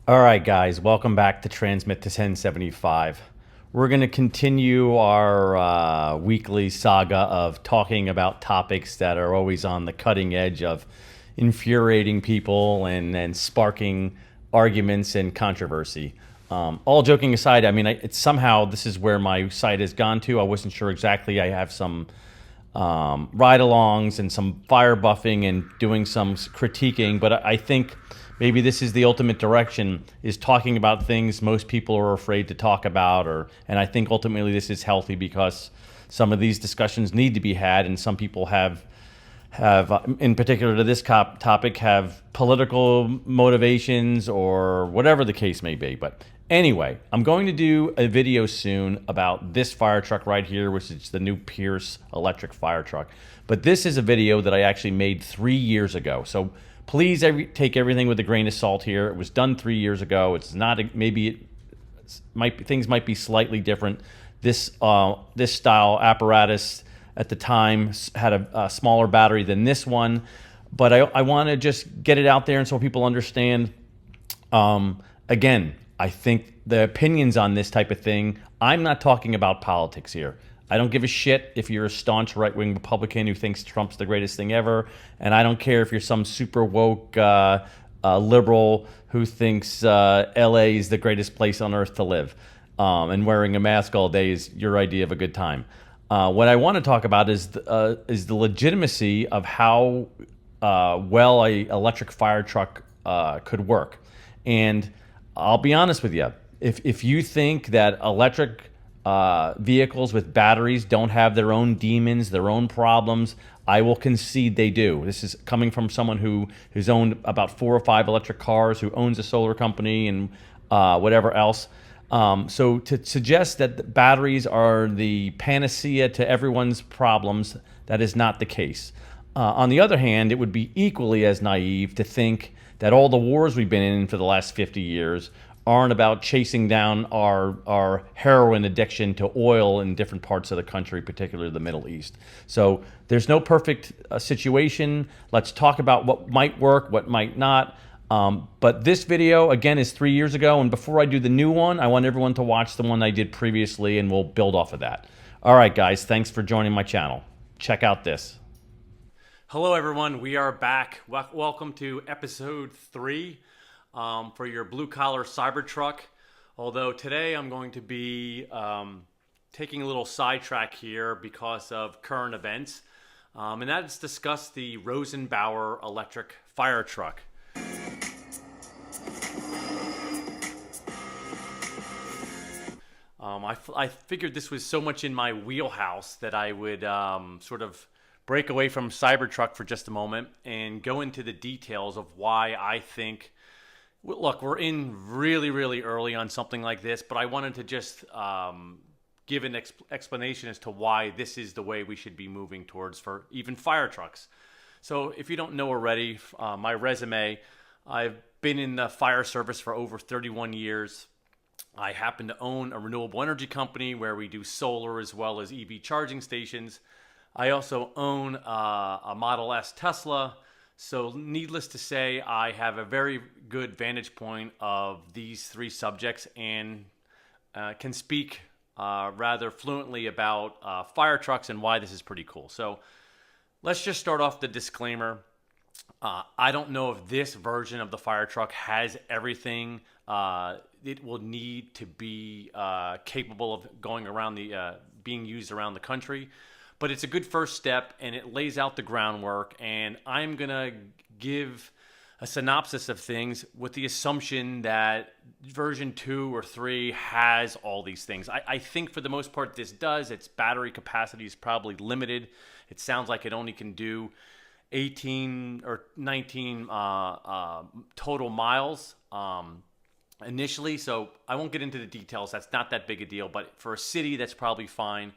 All right, guys, welcome back to Transmit to 1075. We're going to continue our weekly saga of talking about topics that are always on the cutting edge of infuriating people and sparking arguments and controversy. All joking aside, I mean, it's somehow this is where my site has gone to. I wasn't sure exactly. I have some ride-alongs and some fire buffing and doing some critiquing, but I think maybe this is the ultimate direction, is talking about things most people are afraid to talk about, and I think ultimately this is healthy because some of these discussions need to be had, and some people have in particular to this topic, have political motivations or whatever the case may be. But anyway, I'm going to do a video soon about this fire truck right here, which is the new Pierce electric fire truck. But this is a video that I actually made 3 years ago. So please take everything with a grain of salt here. It was done 3 years ago. It's not, things might be slightly different. This style apparatus at the time had a smaller battery than this one, but I want to just get it out there and so people understand. Again, I think the opinions on this type of thing, I'm not talking about politics here. I don't give a shit if you're a staunch right-wing Republican who thinks Trump's the greatest thing ever, and I don't care if you're some super woke liberal who thinks LA is the greatest place on earth to live, and wearing a mask all day is your idea of a good time. What I want to talk about is the legitimacy of how well a electric fire truck could work. And I'll be honest with you, if you think that electric vehicles with batteries don't have their own demons, their own problems, I will concede they do. This is coming from someone who's owned about 4 or 5 electric cars, who owns a solar company and whatever else. So to suggest that the batteries are the panacea to everyone's problems, that is not the case. On the other hand, it would be equally as naive to think that all the wars we've been in for the last 50 years aren't about chasing down our heroin addiction to oil in different parts of the country, particularly the Middle East. So there's no perfect situation. Let's talk about what might work, what might not. But this video, again, is 3 years ago. And before I do the new one, I want everyone to watch the one I did previously, and we'll build off of that. All right, guys, thanks for joining my channel. Check out this. Hello, everyone. We are back. Welcome to episode 3 for your blue-collar Cybertruck. Although today I'm going to be taking a little sidetrack here because of current events. And that's discuss the Rosenbauer electric fire truck. I figured this was so much in my wheelhouse that I would sort of break away from Cybertruck for just a moment and go into the details of why I think, look, we're in really, really early on something like this, but I wanted to just give an explanation as to why this is the way we should be moving towards for even fire trucks. So if you don't know already, my resume, I've been in the fire service for over 31 years. I happen to own a renewable energy company where we do solar as well as EV charging stations. I also own a Model S Tesla. So needless to say, I have a very good vantage point of these 3 subjects and can speak rather fluently about fire trucks and why this is pretty cool. So let's just start off the disclaimer. I don't know if this version of the fire truck has everything it will need to be capable of going around being used around the country. But it's a good first step, and it lays out the groundwork. And I'm going to give a synopsis of things with the assumption that version 2 or 3 has all these things. I think for the most part this does. Its battery capacity is probably limited. It sounds like it only can do 18 or 19 total miles initially. So I won't get into the details. That's not that big a deal. But for a city, that's probably fine.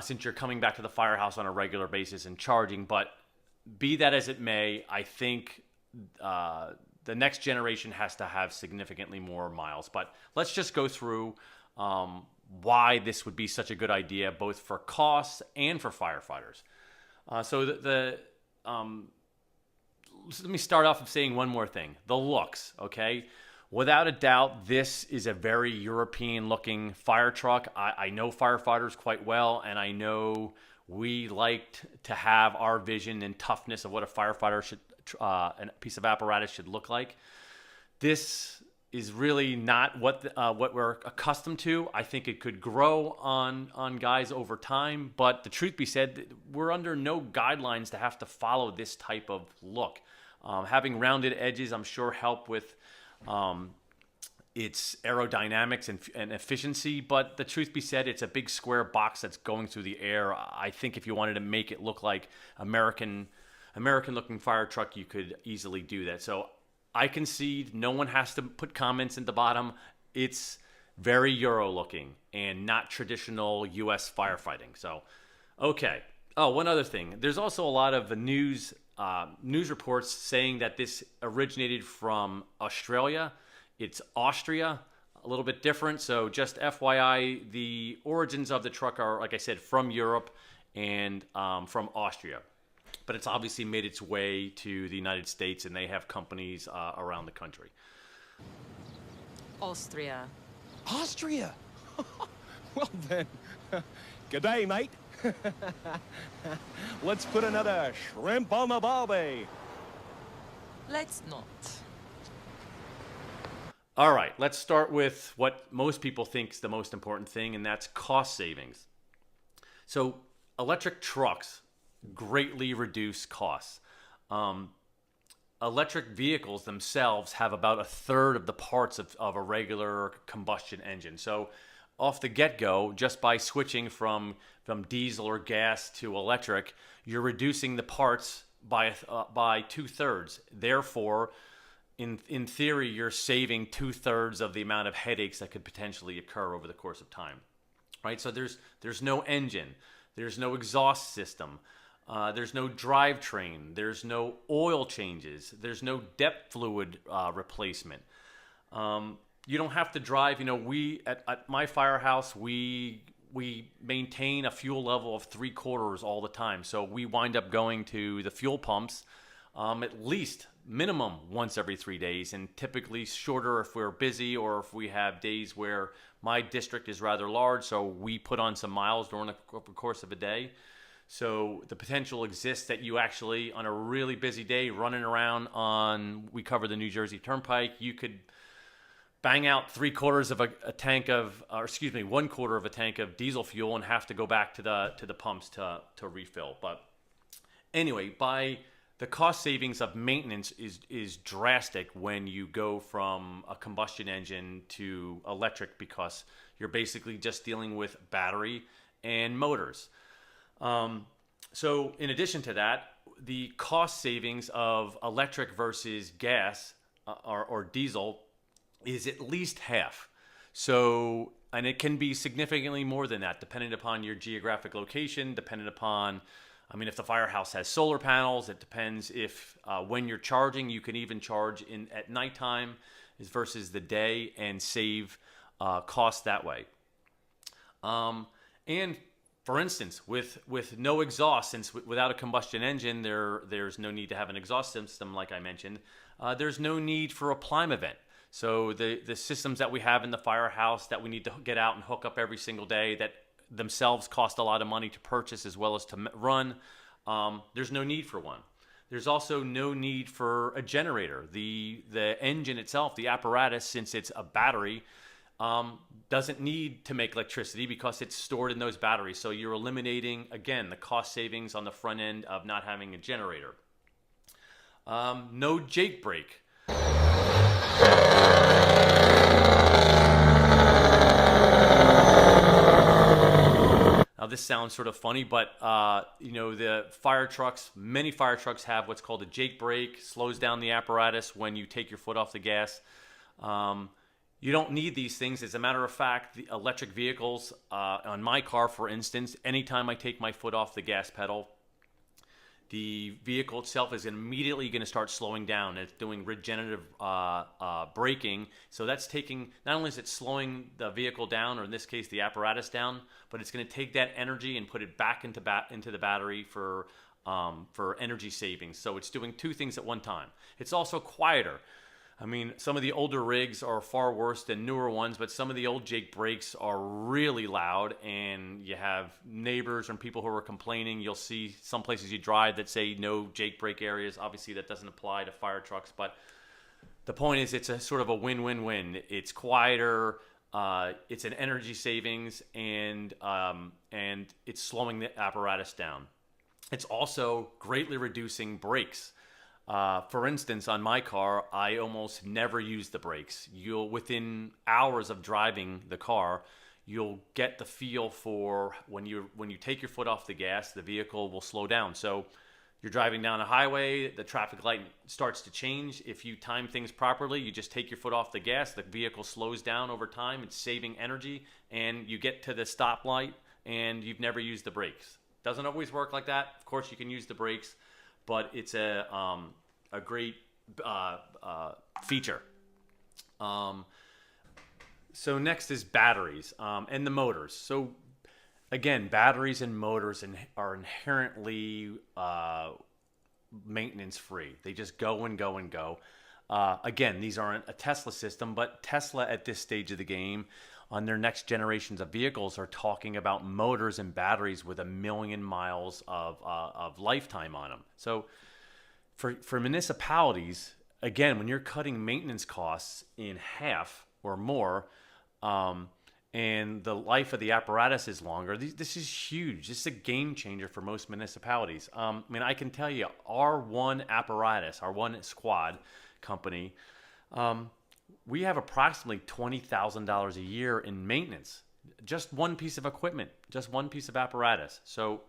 Since you're coming back to the firehouse on a regular basis and charging. But be that as it may, I think the next generation has to have significantly more miles. But let's just go through why this would be such a good idea, both for costs and for firefighters. Let me start off with saying one more thing. The looks, okay? Without a doubt, this is a very European-looking fire truck. I know firefighters quite well, and I know we like to have our vision and toughness of what a firefighter should, a piece of apparatus should look like. This is really not what we're accustomed to. I think it could grow on guys over time, but the truth be said, we're under no guidelines to have to follow this type of look. Having rounded edges, I'm sure, help with its aerodynamics and efficiency, but the truth be said, it's a big square box that's going through the air. I think if you wanted to make it look like American looking fire truck, you could easily do that. So I concede, no one has to put comments in the bottom. It's very Euro looking and not traditional US firefighting. So, okay. Oh, one other thing. There's also a lot of news reports saying that this originated from Australia. It's Austria, a little bit different. So just FYI, the origins of the truck are, like I said, from Europe and from Austria. But it's obviously made its way to the United States, and they have companies around the country. Austria. Austria? Well then, good day, mate. Let's put another shrimp on the barbie. Let's not. All right, let's start with what most people think is the most important thing, and that's cost savings. So electric trucks greatly reduce costs. Electric vehicles themselves have about a third of the parts of a regular combustion engine. So off the get-go, just by switching from diesel or gas to electric, you're reducing the parts by 2/3. Therefore, in theory, you're saving 2/3 of the amount of headaches that could potentially occur over the course of time, right? So there's no engine, there's no exhaust system, there's no drivetrain, there's no oil changes, there's no depth fluid replacement. You don't have to drive. You know, we at my firehouse, we maintain a fuel level of 3/4 all the time. So we wind up going to the fuel pumps at least minimum once every 3 days, and typically shorter if we're busy or if we have days where my district is rather large, so we put on some miles during the course of a day. So the potential exists that you actually, on a really busy day, running around we cover the New Jersey Turnpike, you could bang out 3/4 of a tank of, or excuse me, 1/4 of a tank of diesel fuel and have to go back to the pumps to refill. But anyway, the cost savings of maintenance is drastic when you go from a combustion engine to electric, because you're basically just dealing with battery and motors. So in addition to that, the cost savings of electric versus gas or diesel is at least half. So, and it can be significantly more than that, depending upon your geographic location, depending upon, I mean, if the firehouse has solar panels, it depends if when you're charging, you can even charge at nighttime versus the day and save costs that way. And for instance, with no exhaust, since without a combustion engine, there's no need to have an exhaust system, like I mentioned. There's no need for a PlyMavent. So the systems that we have in the firehouse that we need to get out and hook up every single day, that themselves cost a lot of money to purchase as well as to run, there's no need for one. There's also no need for a generator. The engine itself, the apparatus, since it's a battery, doesn't need to make electricity because it's stored in those batteries. So you're eliminating, again, the cost savings on the front end of not having a generator. No Jake brake. Now this sounds sort of funny, but you know, many fire trucks have what's called a Jake brake, slows down the apparatus when you take your foot off the gas. You don't need these things. As a matter of fact, the electric vehicles, on my car, for instance, anytime I take my foot off the gas pedal, the vehicle itself is immediately going to start slowing down. It's doing regenerative braking. So that's taking, not only is it slowing the vehicle down, or in this case, the apparatus down, but it's going to take that energy and put it back into the battery for energy savings. So it's doing two things at one time. It's also quieter. I mean, some of the older rigs are far worse than newer ones, but some of the old Jake brakes are really loud, and you have neighbors and people who are complaining. You'll see some places you drive that say no Jake brake areas. Obviously, that doesn't apply to fire trucks, but the point is it's a sort of a win-win-win. It's quieter, it's an energy savings, and it's slowing the apparatus down. It's also greatly reducing brakes. For instance, on my car, I almost never use the brakes. Within hours of driving the car, you'll get the feel for when you take your foot off the gas, the vehicle will slow down. So you're driving down a highway, the traffic light starts to change. If you time things properly, you just take your foot off the gas, the vehicle slows down over time, it's saving energy, and you get to the stoplight and you've never used the brakes. Doesn't always work like that. Of course, you can use the brakes, but it's a great feature. So next is batteries and the motors. So again, batteries and motors are inherently maintenance free. They just go and go and go. Again, these aren't a Tesla system, but Tesla at this stage of the game on their next generations of vehicles are talking about motors and batteries with 1 million miles of lifetime on them. So for municipalities, again, when you're cutting maintenance costs in half or more, and the life of the apparatus is longer, this is huge. This is a game changer for most municipalities. I mean, I can tell you, our one apparatus, our one squad company, we have approximately $20,000 a year in maintenance. Just one piece of equipment, just one piece of apparatus. So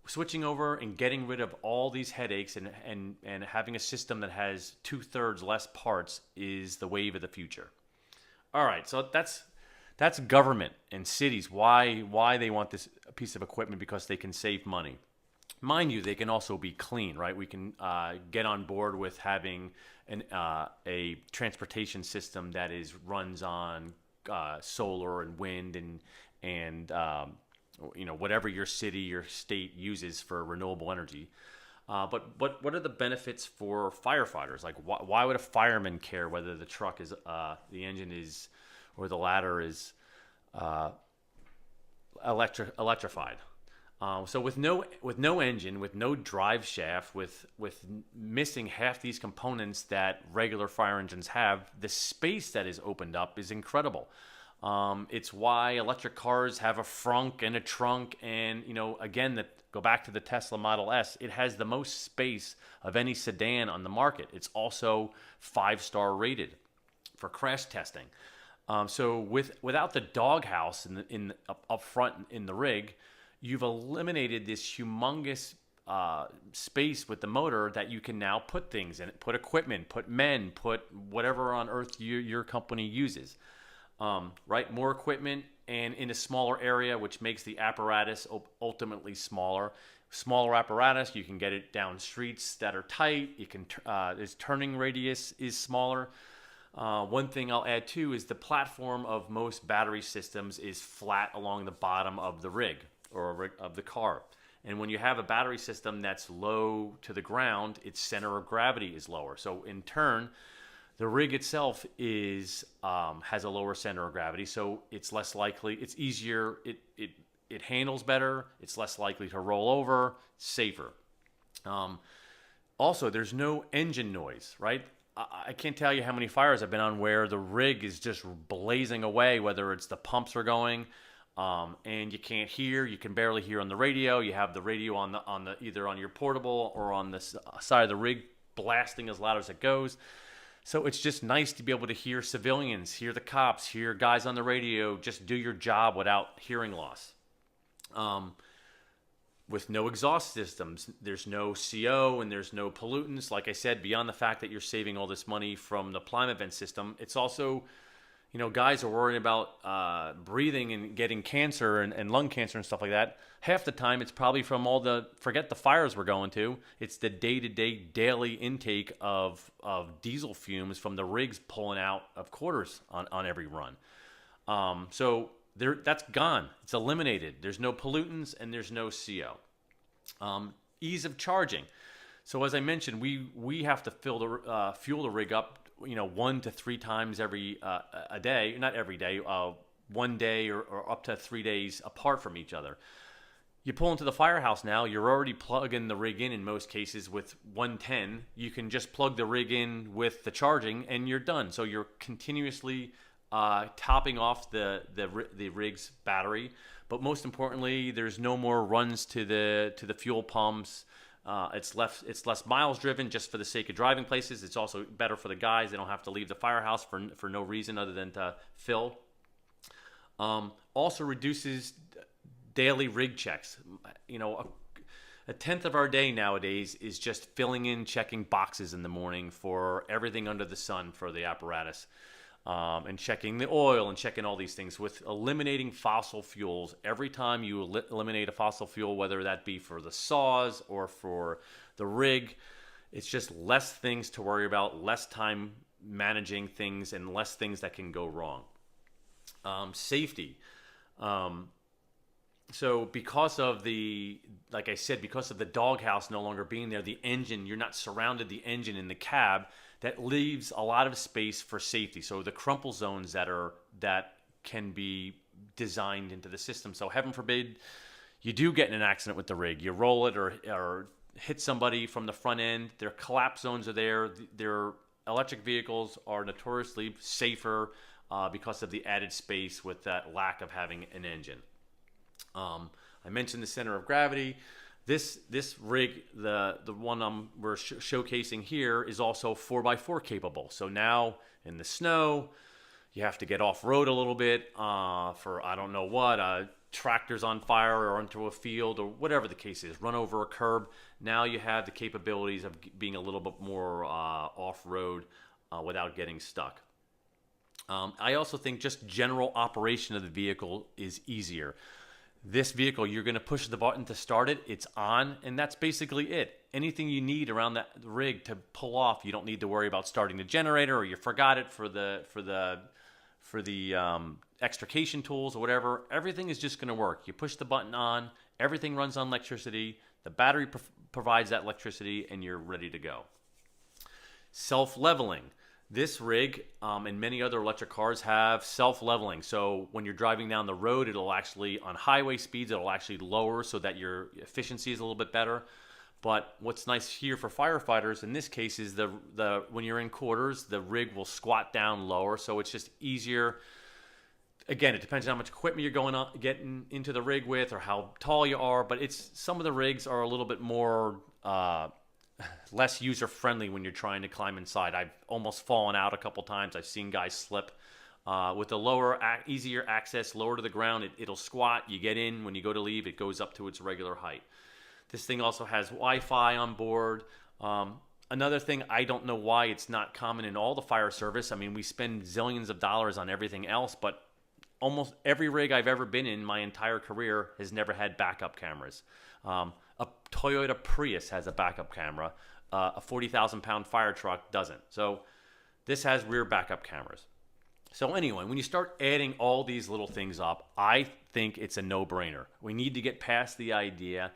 switching over and getting rid of all these headaches and having a system that has 2/3 less parts is the wave of the future. All right, so that's government and cities. Why they want this piece of equipment? Because they can save money. Mind you, they can also be clean, right? We can get on board with having a transportation system that runs on solar and wind and whatever your city, your state uses for renewable energy. But what are the benefits for firefighters? Like, why would a fireman care whether the truck is the engine is or the ladder is electrified? So with no engine, with no drive shaft, with missing half these components that regular fire engines have, the space that is opened up is incredible. It's why electric cars have a frunk and a trunk, and again, go back to the Tesla Model S. It has the most space of any sedan on the market. It's also 5-star rated for crash testing. So without the doghouse up front in the rig, you've eliminated this humongous space with the motor that you can now put things in it, put equipment, put men, put whatever on earth your company uses. Right? More equipment and in a smaller area, which makes the apparatus ultimately smaller. Smaller apparatus, you can get it down streets that are tight. You can its turning radius is smaller. One thing I'll add too is the platform of most battery systems is flat along the bottom of the rig or of the car. And when you have a battery system that's low to the ground, its center of gravity is lower. So in turn, the rig itself has a lower center of gravity, so it's less likely, it's easier, it handles better, it's less likely to roll over, safer. Also, there's no engine noise, right? I can't tell you how many fires I've been on where the rig is just blazing away, whether it's the pumps are going, and you can barely hear on the radio. You have the radio on the either on your portable or on the side of the rig blasting as loud as it goes. So it's just nice to be able to hear civilians, hear the cops, hear guys on the radio, just do your job without hearing loss. With no exhaust systems, there's no CO and there's no pollutants. Like I said, beyond the fact that you're saving all this money from the Plymouth vent system, it's also, guys are worrying about breathing and getting cancer and lung cancer and stuff like that. Half the time, it's probably from forget the fires we're going to. It's the day-to-day, daily intake of diesel fumes from the rigs pulling out of quarters on every run. So that's gone. It's eliminated. There's no pollutants and there's no CO. Ease of charging. So as I mentioned, we have to fuel the rig up 1 to 3 times every a day, not every day, one day or up to 3 days apart from each other. You pull into the firehouse now, you're already plugging the rig in most cases with 110. You can just plug the rig in with the charging and you're done. So you're continuously topping off the rig's battery. But most importantly, there's no more runs to the fuel pumps. It's less miles driven just for the sake of driving places. It's also better for the guys. They don't have to leave the firehouse for no reason other than to fill. Also reduces daily rig checks. A tenth of our day nowadays is just filling in, checking boxes in the morning for everything under the sun for the apparatus, and checking the oil and checking all these things. With eliminating fossil fuels, every time you eliminate a fossil fuel, whether that be for the saws or for the rig, it's just less things to worry about, less time managing things, and less things that can go wrong. Safety. So because of like I said, because of the doghouse no longer being there, the engine, you're not surrounded the engine in the cab. That leaves a lot of space for safety. So the crumple zones that can be designed into the system. So heaven forbid you do get in an accident with the rig, you roll it or hit somebody from the front end. Their collapse zones are there. Their electric vehicles are notoriously safer because of the added space with that lack of having an engine. I mentioned the center of gravity. This rig, the one we're showcasing here, is also 4x4 capable. So now in the snow, you have to get off-road a little bit for I don't know what, tractors on fire or into a field or whatever the case is, run over a curb. Now you have the capabilities of being a little bit more off-road without getting stuck. I also think just general operation of the vehicle is easier. This vehicle, you're going to push the button to start it, it's on, and that's basically it. Anything you need around that rig to pull off, you don't need to worry about starting the generator, or you forgot it for the extrication tools or whatever. Everything is just going to work. You push the button on, everything runs on electricity, the battery provides that electricity, and you're ready to go. Self-leveling. This rig and many other electric cars have self-leveling. So when you're driving down the road, it'll actually, on highway speeds, it'll actually lower so that your efficiency is a little bit better. But what's nice here for firefighters in this case is when you're in quarters, the rig will squat down lower. So it's just easier. Again, it depends on how much equipment you're getting into the rig with or how tall you are. But some of the rigs are a little bit more less user-friendly when you're trying to climb inside. I've almost fallen out a couple times. I've seen guys slip. With the easier access, lower to the ground, it'll squat. You get in. When you go to leave, it goes up to its regular height. This thing also has Wi-Fi on board. Another thing, I don't know why it's not common in all the fire service. I mean, we spend zillions of dollars on everything else, but almost every rig I've ever been in my entire career has never had backup cameras. A Toyota Prius has a backup camera. A 40,000-pound fire truck doesn't. So this has rear backup cameras. So anyway, when you start adding all these little things up, I think it's a no-brainer. We need to get past the idea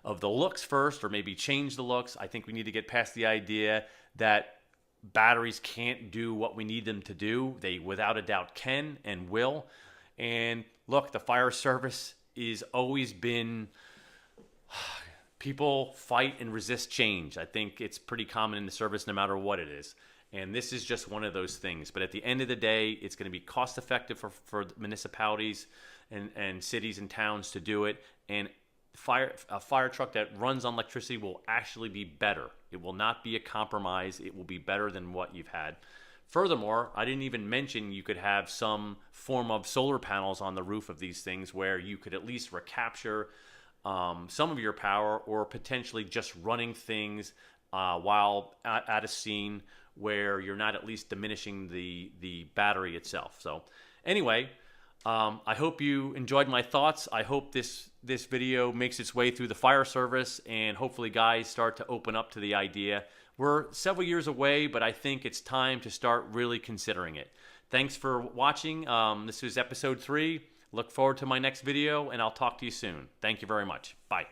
of the looks first, or maybe change the looks. I think we need to get past the idea that batteries can't do what we need them to do. They without a doubt can and will. And look, the fire service is always been... People fight and resist change. I think it's pretty common in the service no matter what it is. And this is just one of those things. But at the end of the day, it's going to be cost effective for municipalities and cities and towns to do it. And a fire truck that runs on electricity will actually be better. It will not be a compromise. It will be better than what you've had. Furthermore, I didn't even mention you could have some form of solar panels on the roof of these things where you could at least recapture some of your power, or potentially just running things while at a scene where you're not at least diminishing the battery itself. So anyway, I hope you enjoyed my thoughts. I hope this video makes its way through the fire service, and hopefully guys start to open up to the idea. We're several years away, but I think it's time to start really considering it. Thanks for watching. This is episode 3. Look forward to my next video, and I'll talk to you soon. Thank you very much. Bye.